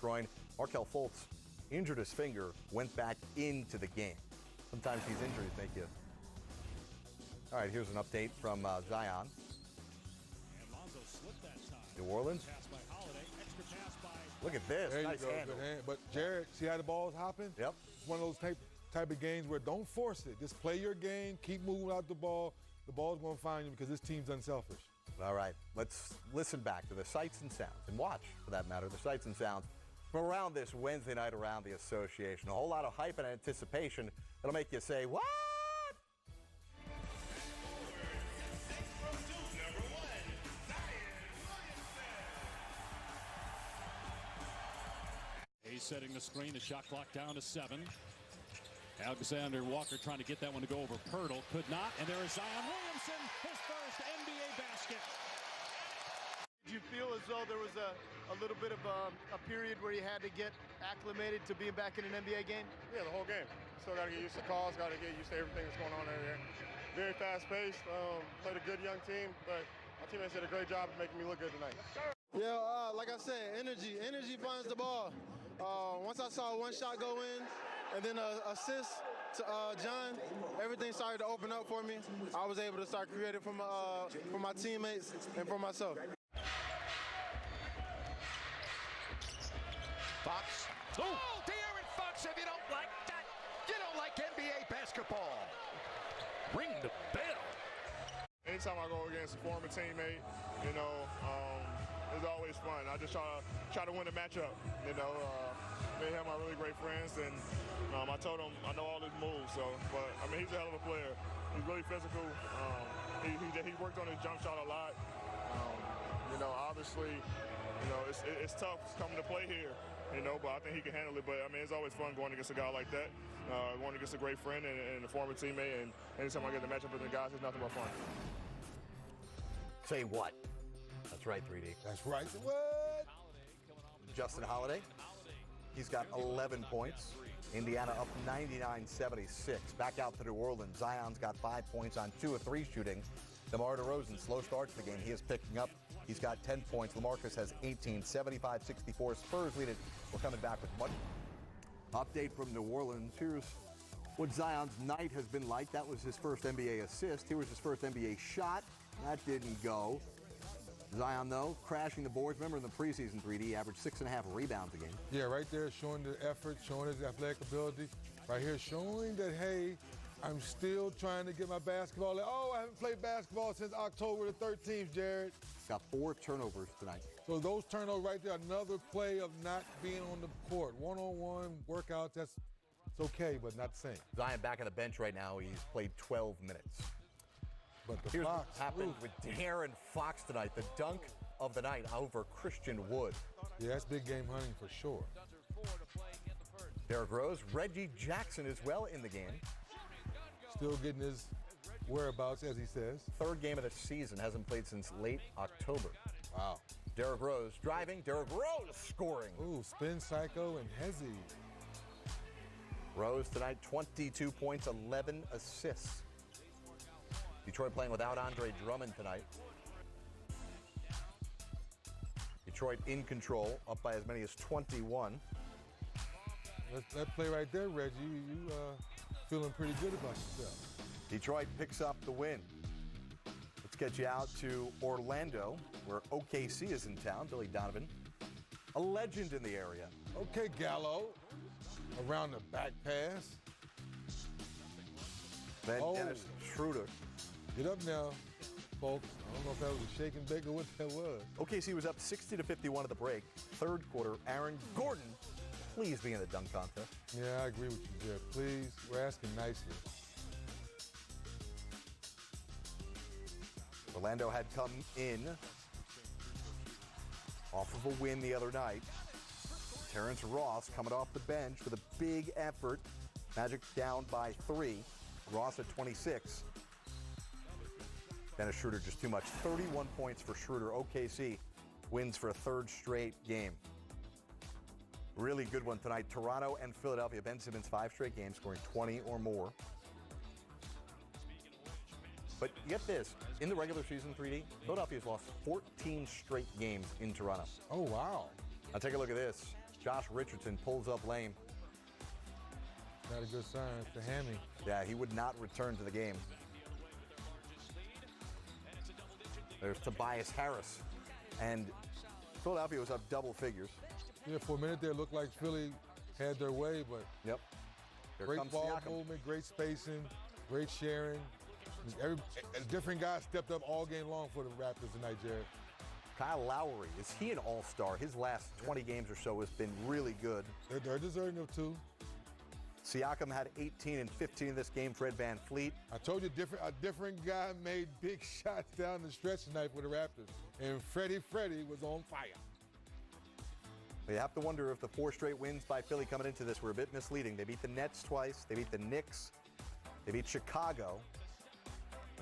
groin. Markelle Fultz injured his finger, went back into the game. Sometimes these injuries make you. All right, here's an update from Zion. New Orleans. Look at this. There nice you go. handle. Good hand. But Jared, see how the ball's hopping? Yep. It's one of those type of games where don't force it. Just play your game. Keep moving out the ball. The ball's going to find you because this team's unselfish. All right, let's listen back to the sights and sounds, and watch, for that matter, the sights and sounds from around this Wednesday night around the association. A whole lot of hype and anticipation that'll make you say, what? He's setting the screen, the shot clock down to 7. Alexander Walker trying to get that one to go over Pirtle, could not, and there is Zion Williamson, his first NBA basket. Did you feel as though there was a little bit of a period where you had to get acclimated to being back in an NBA game? Yeah, the whole game. Still got to get used to calls, got to get used to everything that's going on over there. Very fast-paced, played a good young team, but my teammates did a great job of making me look good tonight. Yeah, like I said, energy finds the ball. Once I saw one shot go in, and then an assist to John, everything started to open up for me. I was able to start creating for my teammates and for myself. Fox. Oh, De'Aaron Fox, if you don't like that, you don't like NBA basketball. Ring the bell. Anytime I go against a former teammate, it's always fun. I just try to win the matchup. Me and him are really great friends, and I told him I know all his moves. But he's a hell of a player. He's really physical. He worked on his jump shot a lot. Obviously, it's tough coming to play here. But I think he can handle it. But it's always fun going against a guy like that, going against a great friend and a former teammate. And anytime I get the matchup with the guys, it's nothing but fun. Say what? That's right, 3D. That's right. What? Justin Holiday. He's got 11 points. Indiana up 99-76. Back out to New Orleans. Zion's got 5 points on 2 of 3 shooting. DeMar DeRozan, slow start to the game. He is picking up. He's got 10 points. LaMarcus has 18, 75-64. Spurs lead it. We're coming back with much. Update from New Orleans. Here's what Zion's night has been like. That was his first NBA assist. Here was his first NBA shot. That didn't go. Zion, though, crashing the boards. Remember in the preseason, 3D, averaged 6.5 rebounds a game. Yeah, right there showing the effort, showing his athletic ability. Right here showing that, hey, I'm still trying to get my basketball. I haven't played basketball since October the 13th, Jared. Got 4 turnovers tonight. So those turnovers right there, another play of not being on the court. One-on-one workouts, it's okay, but not the same. Zion back on the bench right now. He's played 12 minutes. But the Here's Fox, what happened with De'Aaron Fox tonight. The dunk of the night over Christian Wood. Yeah, that's big game hunting for sure. Derrick Rose, Reggie Jackson as well in the game. Still getting his whereabouts, as he says. 3rd game of the season, hasn't played since late October. Wow. Derrick Rose driving, Derrick Rose scoring. Ooh, spin cycle and Hezzy. Rose tonight, 22 points, 11 assists. Detroit playing without Andre Drummond tonight. Detroit in control, up by as many as 21. That play right there, Reggie, you feeling pretty good about yourself. Detroit picks up the win. Let's get you out to Orlando, where OKC is in town. Billy Donovan, a legend in the area. Okay, Gallo, around the back pass. Dennis Schroder. Get up now, folks. I don't know if that was a shake and bake or what that was. OKC was up 60-51 at the break. 3rd quarter, Aaron Gordon, please be in the dunk contest. Yeah, I agree with you, Jeff. Please, we're asking nicely. Orlando had come in off of a win the other night. Terrence Ross coming off the bench with a big effort. Magic down by 3. Ross at 26. Dennis Schroder just too much. 31 points for Schroder. OKC wins for a 3rd straight game. Really good one tonight. Toronto and Philadelphia. Ben Simmons 5 straight games scoring 20 or more. But get this, in the regular season, 3D, Philadelphia's lost 14 straight games in Toronto. Oh, wow. Now take a look at this. Josh Richardson pulls up lame. Not a good sign. It's the hammy. Yeah, he would not return to the game. There's Tobias Harris. And Philadelphia was up double figures. Yeah, for a minute there, it looked like Philly had their way, but Yep. Here great comes ball Siakam. movement, great spacing, great sharing. A different guy stepped up all game long for the Raptors tonight, Jared. Kyle Lowry, is he an all-star? His last 20 games or so has been really good. They're deserving of two. Siakam had 18 and 15 in this game. Fred VanVleet. I told you a different guy made big shots down the stretch tonight for the Raptors, and Freddie was on fire. You have to wonder if the 4 straight wins by Philly coming into this were a bit misleading. They beat the Nets twice. They beat the Knicks. They beat Chicago.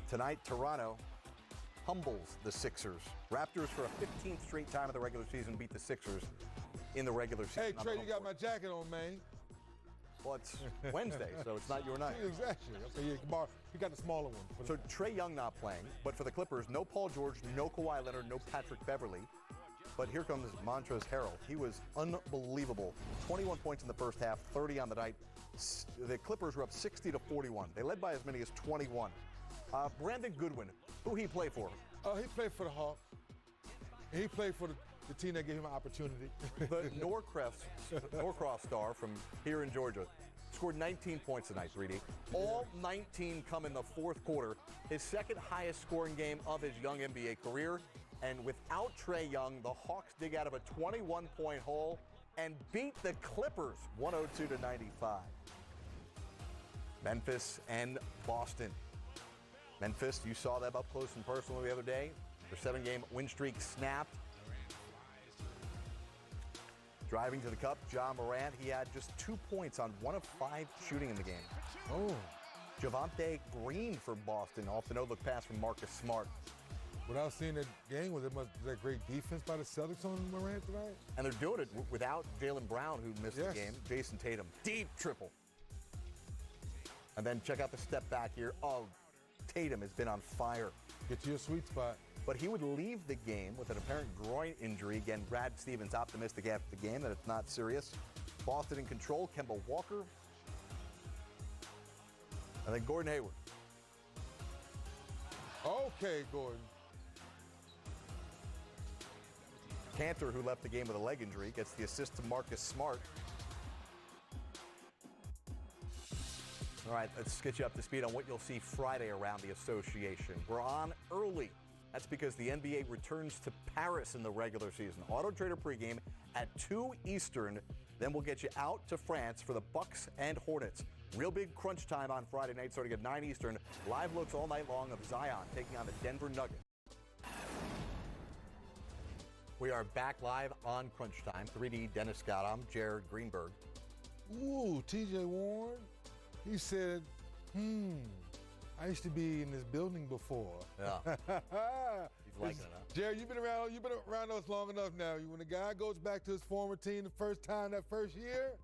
Tonight, Toronto humbles the Sixers. Raptors, for a 15th straight time of the regular season, beat the Sixers in the regular season. Hey, Trey, you got my jacket on, man. Well, it's Wednesday, so it's not your night. Exactly. Okay, yeah, you got the smaller one. So Trae Young not playing, but for the Clippers, no Paul George, no Kawhi Leonard, no Patrick Beverly. But here comes Montrezl Harrell. He was unbelievable. 21 points in the first half, 30 on the night. The Clippers were up 60-41. They led by as many as 21. Brandon Goodwin, who he play for? He played for the Hawks. He played for the team that gave him an opportunity. The Norcross star from here in Georgia scored 19 points tonight, 3D. All 19 come in the fourth quarter. His second highest scoring game of his young NBA career. And without Trae Young, the Hawks dig out of a 21-point hole and beat the Clippers 102-95. Memphis and Boston. Memphis, you saw them up close and personal the other day. Their 7-game win streak snapped. Driving to the cup, Ja Morant, he had just 2 points on 1 of 5 shooting in the game. Oh. Javonte Green for Boston, off the no-look pass from Marcus Smart. Without seeing that game, was that great defense by the Celtics on Morant tonight? And they're doing it without Jaylen Brown, who missed the Yes. game. Jason Tatum, deep triple. And then check out the step back here. Oh, Tatum has been on fire. Get you a sweet spot. But he would leave the game with an apparent groin injury. Again, Brad Stevens optimistic after the game that it's not serious. Boston in control, Kemba Walker. And then Gordon Hayward. Okay, Gordon. Cantor, who left the game with a leg injury, gets the assist to Marcus Smart. All right, let's get you up to speed on what you'll see Friday around the association. We're on early. That's because the NBA returns to Paris in the regular season. Auto Trader pregame at 2 Eastern. Then we'll get you out to France for the Bucks and Hornets. Real big crunch time on Friday night starting at 9 Eastern. Live looks all night long of Zion taking on the Denver Nuggets. We are back live on Crunch Time. 3D Dennis Scott. I'm Jared Greenberg. Ooh, TJ Warren. He said, I used to be in this building before. Yeah. He's liking it, huh? Jared, you've been around us long enough now. When a guy goes back to his former team the first time, that first year,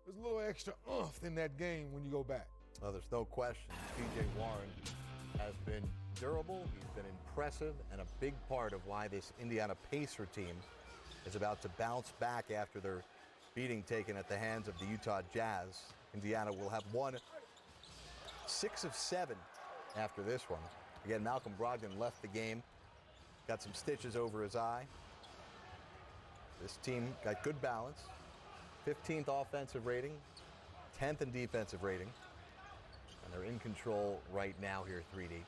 there's a little extra oomph in that game when you go back. Oh, there's no question. TJ Warren has been durable. He's been impressive and a big part of why this Indiana Pacer team is about to bounce back after their beating taken at the hands of the Utah Jazz. Indiana will have won 6 of 7 after this one. Again, Malcolm Brogdon left the game, got some stitches over his eye. This team got good balance. 15th offensive rating, 10th in defensive rating. And they're in control right now here, 3D.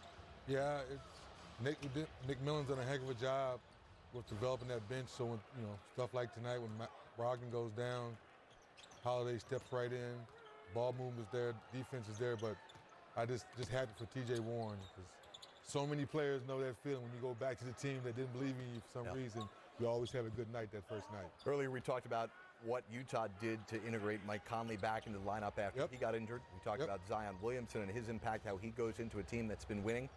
Yeah, Nick Millen's done a heck of a job with developing that bench. So when stuff like tonight, when Brogdon goes down, Holiday steps right in, ball movement's there, defense is there. But I just happy for TJ Warren because so many players know that feeling when you go back to the team that didn't believe in you for some reason. You always have a good night that first night. Earlier we talked about what Utah did to integrate Mike Conley back into the lineup after he got injured. We talked about Zion Williamson and his impact, how he goes into a team that's been winning.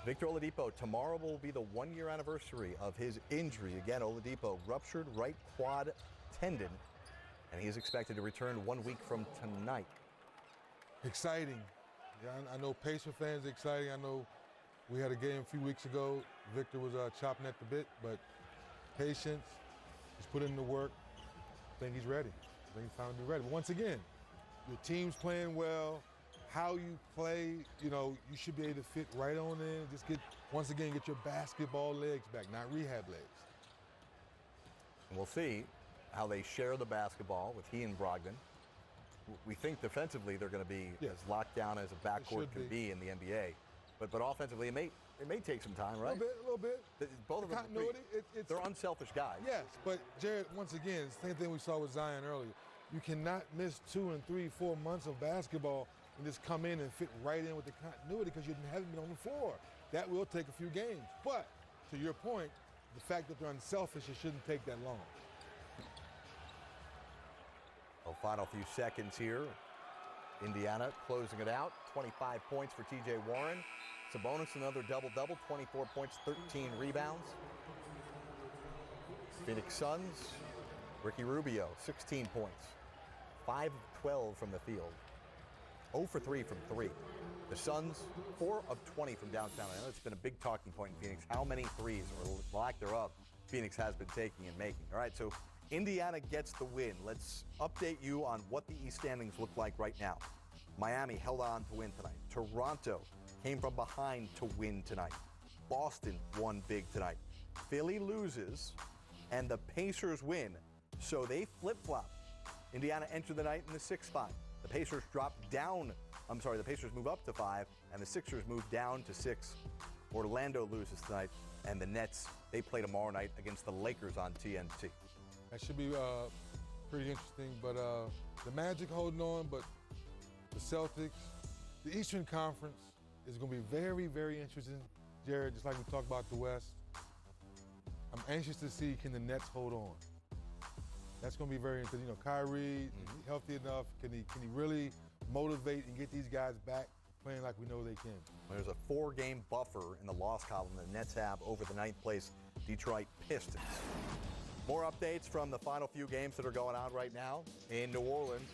Victor Oladipo, tomorrow will be the 1-year anniversary of his injury. Again, Oladipo ruptured right quad tendon, and he is expected to return 1 week from tonight. Exciting. Yeah, I know Pacer fans are exciting. I know we had a game a few weeks ago. Victor was chopping at the bit, but patience, he's put in the work. think he's ready. I think he's finally ready. But once again, your team's playing well. How you play, you should be able to fit right on in. Just get your basketball legs back, not rehab legs. And we'll see how they share the basketball with he and Brogdon. We think defensively they're going to be as locked down as a backcourt can be in the NBA. But offensively, it may take some time, right? A little bit. Both of them, they're unselfish guys. Yes, but Jared, once again, it's the same thing we saw with Zion earlier. You cannot miss 2 and 3, 4 months of basketball and just come in and fit right in with the continuity because you haven't been on the floor. That will take a few games. But to your point, the fact that they're unselfish, it shouldn't take that long. Well, final few seconds here. Indiana closing it out. 25 points for T.J. Warren. Sabonis another double-double, 24 points, 13 rebounds. Phoenix Suns, Ricky Rubio, 16 points. 5 of 12 from the field. 0 for 3 from 3. The Suns, 4 of 20 from downtown. I know it's been a big talking point in Phoenix. How many threes, or lack thereof, Phoenix has been taking and making. All right, so Indiana gets the win. Let's update you on what the East standings look like right now. Miami held on to win tonight. Toronto came from behind to win tonight. Boston won big tonight. Philly loses, and the Pacers win, so they flip-flop. Indiana entered the night in the 6th spot. The Pacers the Pacers move up to 5, and the Sixers move down to 6. Orlando loses tonight, and the Nets, they play tomorrow night against the Lakers on TNT. That should be pretty interesting, but the Magic holding on, but the Celtics, the Eastern Conference is going to be very, very interesting, Jared, just like we talked about the West. I'm anxious to see, can the Nets hold on? That's going to be very interesting. Kyrie, healthy enough, can he really motivate and get these guys back playing like we know they can? There's a 4-game buffer in the loss column the Nets have over the 9th place Detroit Pistons. More updates from the final few games that are going on right now in New Orleans.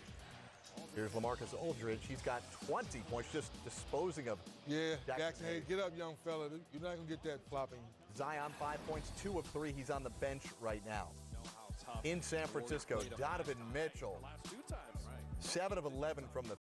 Here's LaMarcus Aldridge. He's got 20 points, just disposing of Jackson Hayes. Get up, young fella. You're not going to get that flopping. Zion, 5 points, 2 of 3. He's on the bench right now. In San Francisco, Donovan Mitchell, 7 of 11 from the